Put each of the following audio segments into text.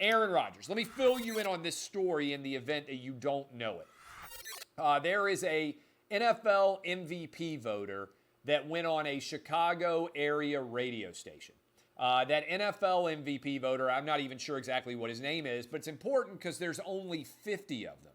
Aaron Rodgers. Let me fill you in on this story in the event that you don't know it. There is a NFL MVP voter that went on a Chicago area radio station. That NFL MVP voter, I'm not even sure exactly what his name is, but it's important because there's only 50 of them.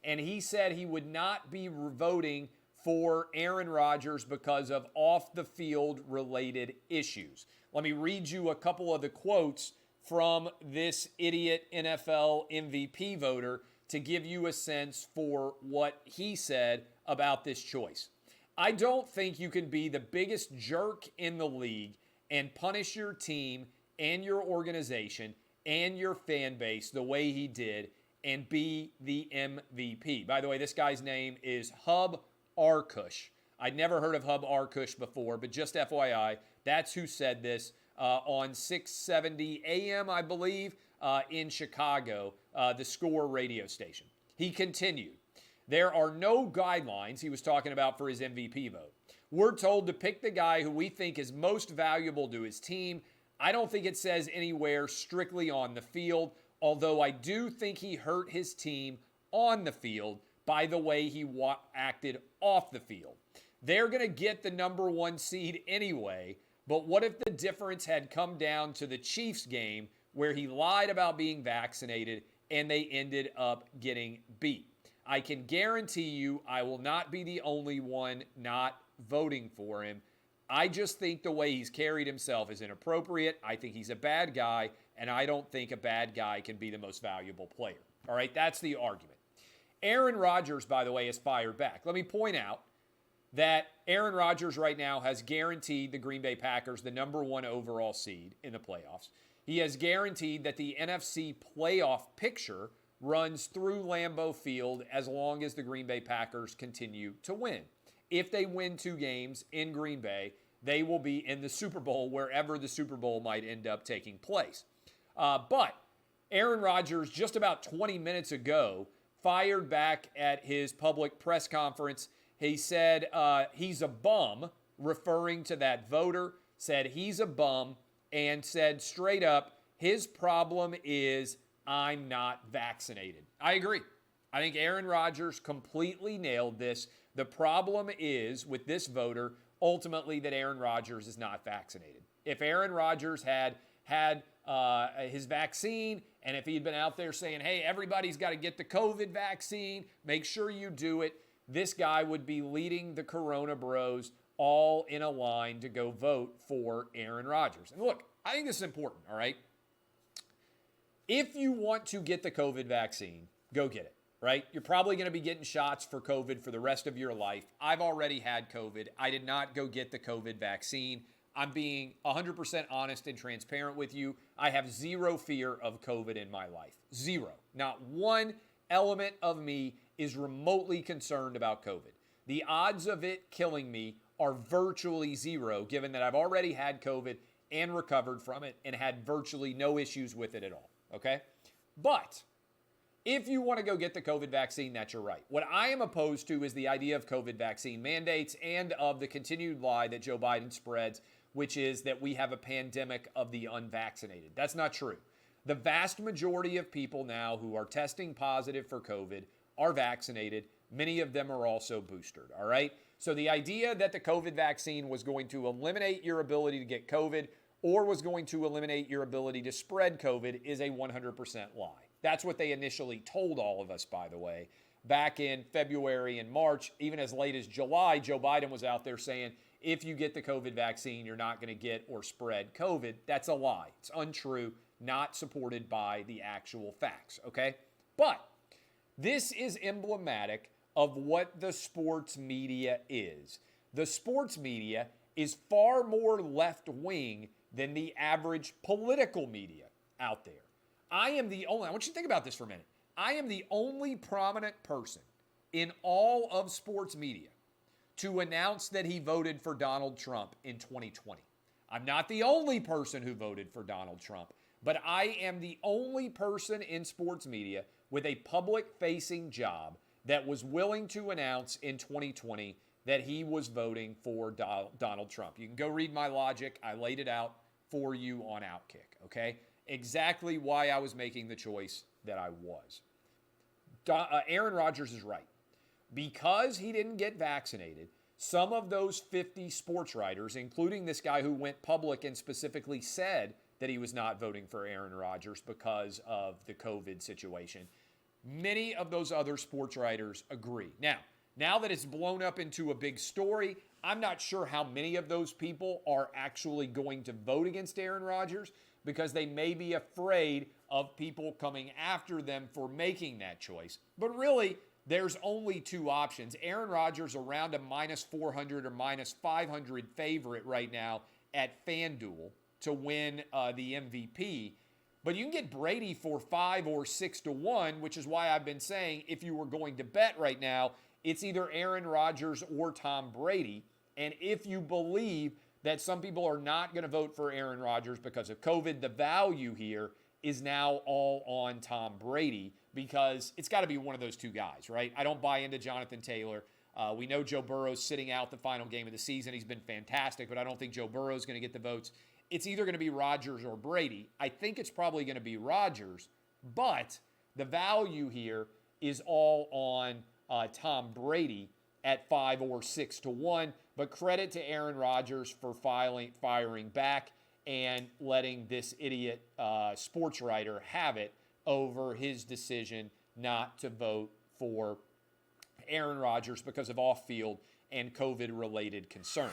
And he said he would not be voting for Aaron Rodgers because of off-the-field related issues. Let me read you a couple of the quotes from this idiot NFL MVP voter to give you a sense for what he said about this choice. I don't think you can be the biggest jerk in the league and punish your team and your organization and your fan base the way he did and be the MVP. By the way, this guy's name is Hub Arkush. I'd never heard of Hub Arkush before, but just FYI, that's who said this on 670 AM, I believe, in Chicago, the Score radio station. He continued, there are no guidelines, he was talking about, for his MVP vote. We're told to pick the guy who we think is most valuable to his team. I don't think it says anywhere strictly on the field, although I do think he hurt his team on the field by the way he acted off the field. They're going to get the number one seed anyway, but what if the difference had come down to the Chiefs game where he lied about being vaccinated and they ended up getting beat? I can guarantee you I will not be the only one not voting for him. I just think the way he's carried himself is inappropriate. I think he's a bad guy, and I don't think a bad guy can be the most valuable player. All right, that's the argument. Aaron Rodgers, by the way, is fired back. Let me point out that Aaron Rodgers right now has guaranteed the Green Bay Packers the number one overall seed in the playoffs. He has guaranteed that the NFC playoff picture runs through Lambeau Field as long as the Green Bay Packers continue to win. If they win 2 games in Green Bay, they will be in the Super Bowl wherever the Super Bowl might end up taking place. But Aaron Rodgers, just about 20 minutes ago, fired back at his public press conference. He said he's a bum, referring to that voter, said he's a bum, and said straight up, his problem is I'm not vaccinated. I agree. I think Aaron Rodgers completely nailed this. The problem is with this voter, ultimately, that Aaron Rodgers is not vaccinated. If Aaron Rodgers had his vaccine, and if he'd been out there saying, hey, everybody's got to get the COVID vaccine, make sure you do it, this guy would be leading the Corona Bros all in a line to go vote for Aaron Rodgers. And look, I think this is important, all right? If you want to get the COVID vaccine, go get it, right? You're probably going to be getting shots for COVID for the rest of your life. I've already had COVID. I did not go get the COVID vaccine. I'm being 100% honest and transparent with you. I have zero fear of COVID in my life. Zero. Not one element of me is remotely concerned about COVID. The odds of it killing me are virtually zero, given that I've already had COVID and recovered from it and had virtually no issues with it at all, okay? But if you want to go get the COVID vaccine, that's your right. What I am opposed to is the idea of COVID vaccine mandates and of the continued lie that Joe Biden spreads, which is that we have a pandemic of the unvaccinated. That's not true. The vast majority of people now who are testing positive for COVID are vaccinated. Many of them are also boosted, all right? So the idea that the COVID vaccine was going to eliminate your ability to get COVID or was going to eliminate your ability to spread COVID is a 100% lie. That's what they initially told all of us, by the way. Back in February and March, even as late as July, Joe Biden was out there saying, if you get the COVID vaccine, you're not going to get or spread COVID. That's a lie. It's untrue, not supported by the actual facts, okay? But this is emblematic of what the sports media is. The sports media is far more left-wing than the average political media out there. I want you to think about this for a minute. I am the only prominent person in all of sports media to announce that he voted for Donald Trump in 2020. I'm not the only person who voted for Donald Trump, but I am the only person in sports media with a public-facing job that was willing to announce in 2020 that he was voting for Donald Trump. You can go read my logic. I laid it out for you on Outkick, okay? exactly why I was making the choice that I was. Aaron Rodgers is right. Because he didn't get vaccinated, some of those 50 sports writers, including this guy who went public and specifically said that he was not voting for Aaron Rodgers because of the COVID situation, many of those other sports writers agree. Now that it's blown up into a big story, I'm not sure how many of those people are actually going to vote against Aaron Rodgers because they may be afraid of people coming after them for making that choice. But really, there's only two options. Aaron Rodgers around a minus 400 or minus 500 favorite right now at FanDuel to win the MVP. But you can get Brady for 5 or 6 to 1, which is why I've been saying if you were going to bet right now, it's either Aaron Rodgers or Tom Brady. And if you believe that some people are not going to vote for Aaron Rodgers because of COVID, the value here is now all on Tom Brady because it's got to be one of those two guys, right? I don't buy into Jonathan Taylor. We know Joe Burrow's sitting out the final game of the season. He's been fantastic, but I don't think Joe Burrow's going to get the votes. It's either going to be Rodgers or Brady. I think it's probably going to be Rodgers, but the value here is all on Tom Brady at 5 or 6 to 1. But credit to Aaron Rodgers for firing back and letting this idiot sports writer have it over his decision not to vote for Aaron Rodgers because of off-field and COVID-related concerns.